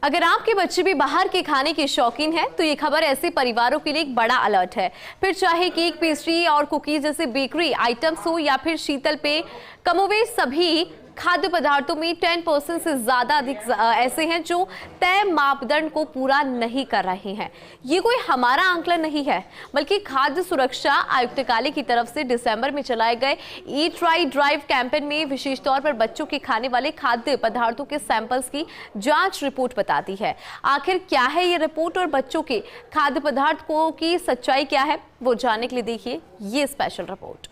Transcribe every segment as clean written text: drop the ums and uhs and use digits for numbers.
अगर आपके बच्चे भी बाहर के खाने के शौकीन हैं, तो ये खबर ऐसे परिवारों के लिए एक बड़ा अलर्ट है। फिर चाहे केक, पेस्ट्री और कुकीज जैसे बेकरी आइटम्स हो या फिर शीतल पेय, कमोवेश सभी खाद्य पदार्थों में 10% से ज्यादा अधिक ऐसे हैं जो तय मापदंड को पूरा नहीं कर रहे हैं। ये कोई हमारा आंकलन नहीं है, बल्कि खाद्य सुरक्षा आयुक्तालय की तरफ से दिसंबर में चलाए गए ईट राइट ड्राइव कैंपेन में विशेष तौर पर बच्चों के खाने वाले खाद्य पदार्थों के सैंपल्स की जांच रिपोर्ट बताती है। आखिर क्या है ये रिपोर्ट और बच्चों के खाद्य पदार्थों की सच्चाई क्या है, वो जानने के लिए देखिए ये स्पेशल रिपोर्ट।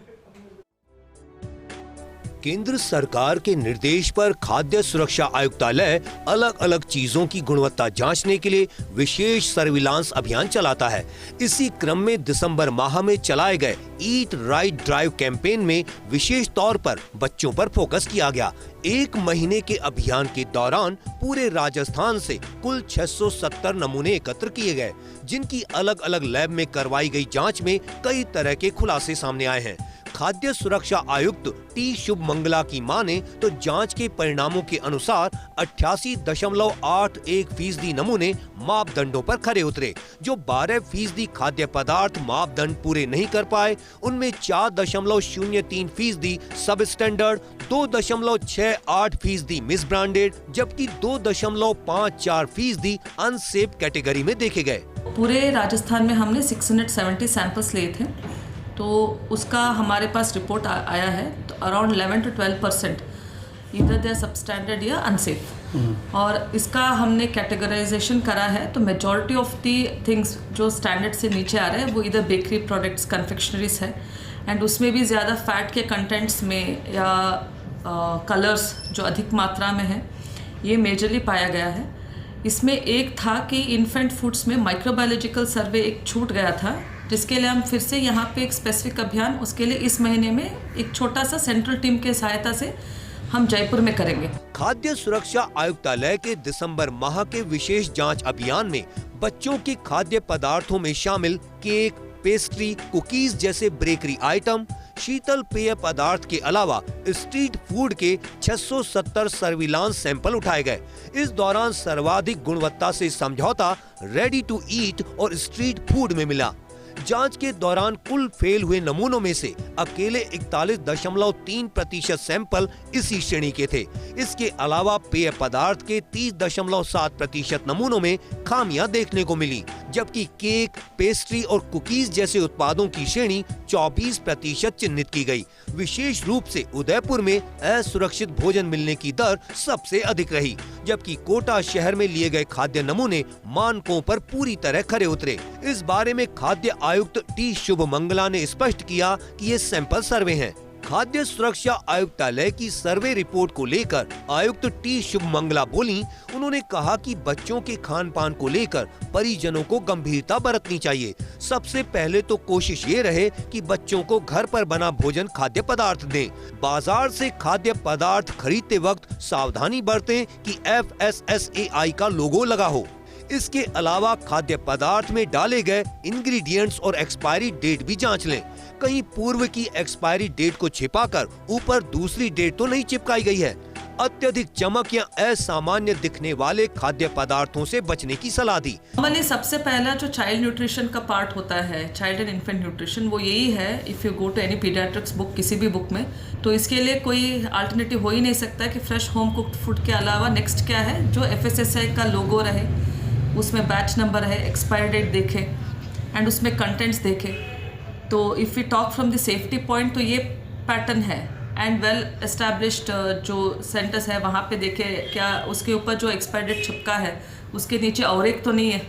केंद्र सरकार के निर्देश पर खाद्य सुरक्षा आयुक्तालय अलग अलग चीजों की गुणवत्ता जांचने के लिए विशेष सर्विलांस अभियान चलाता है। इसी क्रम में दिसंबर माह में चलाए गए ईट राइट ड्राइव कैंपेन में विशेष तौर पर बच्चों पर फोकस किया गया। एक महीने के अभियान के दौरान पूरे राजस्थान से कुल 670 नमूने एकत्र किए गए, जिनकी अलग अलग लैब में करवाई गई जाँच में कई तरह के खुलासे सामने आए हैं। खाद्य सुरक्षा आयुक्त टी शुभमंगला की माने तो जांच के परिणामों के अनुसार 88.81% नमूने मापदंडों पर खरे उतरे। जो 12% खाद्य पदार्थ मापदंड पूरे नहीं कर पाए, उनमें 4.03% सब स्टैंडर्ड, 2.68% मिस ब्रांडेड, जबकि 2.54% अनसेफ कैटेगरी में देखे गए। पूरे राजस्थान में हमने 670 सैंपल्स लिए थे, तो उसका हमारे पास रिपोर्ट आया है। तो अराउंड 11 to 12% इधर दे सबस्टैंडर्ड या अनसेफ। और इसका हमने कैटेगराइजेशन करा है, तो मेजॉरिटी ऑफ दी थिंग्स जो स्टैंडर्ड से नीचे आ रहे हैं वो इधर बेकरी प्रोडक्ट्स, कन्फेक्शनरीज है, एंड उसमें भी ज़्यादा फैट के कंटेंट्स में या कलर्स जो अधिक मात्रा में है, ये मेजरली पाया गया है। इसमें एक था कि इन्फेंट फूड्स में माइक्रोबायोलॉजिकल सर्वे एक छूट गया था, जिसके लिए हम फिर से यहाँ पे एक स्पेसिफिक अभियान, उसके लिए इस महीने में एक छोटा सा सेंट्रल टीम के सहायता से हम जयपुर में करेंगे। खाद्य सुरक्षा आयुक्तालय के दिसंबर माह के विशेष जांच अभियान में बच्चों के खाद्य पदार्थों में शामिल केक, पेस्ट्री, कुकीज जैसे बेकरी आइटम, शीतल पेय पदार्थ के अलावा स्ट्रीट फूड के 670 सर्विलांस सैंपल उठाए गए। इस दौरान सर्वाधिक गुणवत्ता से समझौता रेडी टू ईट और स्ट्रीट फूड में मिला। जांच के दौरान कुल फेल हुए नमूनों में से अकेले 41.3% सैंपल इसी श्रेणी के थे। इसके अलावा पेय पदार्थ के 30.7% नमूनों में खामियां देखने को मिली, जबकि केक, पेस्ट्री और कुकीज जैसे उत्पादों की श्रेणी 24% चिन्हित की गई। विशेष रूप से उदयपुर में असुरक्षित भोजन मिलने की दर सबसे अधिक रही, जबकि कोटा शहर में लिए गए खाद्य नमूने मानकों पर पूरी तरह खरे उतरे। इस बारे में खाद्य आयुक्त टी शुभमंगला ने स्पष्ट किया कि ये सैंपल सर्वे हैं। खाद्य सुरक्षा आयुक्तालय की सर्वे रिपोर्ट को लेकर आयुक्त टी शुभमंगला बोली, उन्होंने कहा कि बच्चों के खान पान को लेकर परिजनों को गंभीरता बरतनी चाहिए। सबसे पहले तो कोशिश ये रहे कि बच्चों को घर पर बना भोजन खाद्य पदार्थ दें। बाजार से खाद्य पदार्थ खरीदते वक्त सावधानी बरतें कि FSSAI का लोगो लगा हो। इसके अलावा खाद्य पदार्थ में डाले गए इंग्रेडिएंट्स और एक्सपायरी डेट भी जांच लें। कहीं पूर्व की एक्सपायरी डेट को छिपाकर ऊपर दूसरी डेट तो नहीं चिपकाई गई है। अत्यधिक चमक या असामान्य दिखने वाले खाद्य पदार्थों से बचने की सलाह दी। हमारे सबसे पहला जो चाइल्ड न्यूट्रिशन का पार्ट होता है, चाइल्ड एंड इन्फेंट न्यूट्रिशन, वो यही है। If you go to any paediatrics book, किसी भी बुक में, तो इसके लिए कोई अल्टरनेटिव हो ही नहीं सकता कि फ्रेश होम कुक्ड फूड के अलावा नेक्स्ट क्या है, जो FSSAI का लोगो रहे, उसमें बैच नंबर है, एक्सपायरी डेट देखे एंड उसमें कंटेंट्स देखे। तो if you talk from the safety point, तो ये पैटर्न है। एंड वेल एस्टैब्लिश्ड जो सेंटर्स है वहाँ पे देखे क्या उसके ऊपर जो एक्सपायरी डेट चिपका है उसके नीचे और एक तो नहीं है,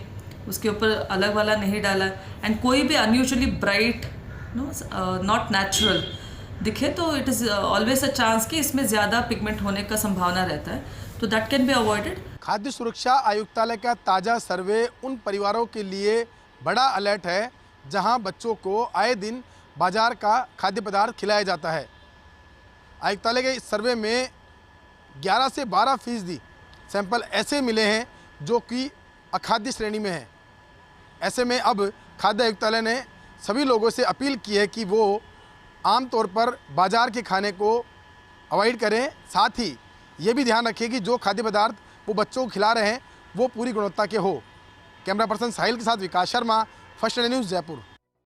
उसके ऊपर अलग वाला नहीं डाला, एंड कोई भी अनयूजुअली ब्राइट, नॉट नेचुरल दिखे, तो it is always a chance कि इसमें ज़्यादा पिगमेंट होने का संभावना रहता है, तो दैट कैन बी अवॉइडेड। खाद्य सुरक्षा आयुक्तालय का ताज़ा सर्वे उन परिवारों के लिए बड़ा अलर्ट है जहां बच्चों को आए दिन बाजार का खाद्य पदार्थ खिलाया जाता है। आयुक्तालय के इस सर्वे में 11 से 12% सैंपल ऐसे मिले हैं जो कि अखाद्य श्रेणी में हैं। ऐसे में अब खाद्य आयुक्तालय ने सभी लोगों से अपील की है कि वो आमतौर पर बाजार के खाने को अवॉइड करें। साथ ही ये भी ध्यान रखें कि जो खाद्य पदार्थ वो बच्चों को खिला रहे हैं वो पूरी गुणवत्ता के हो। कैमरा पर्सन साहिल के साथ विकास शर्मा, फर्स्ट न्यूज़ जयपुर।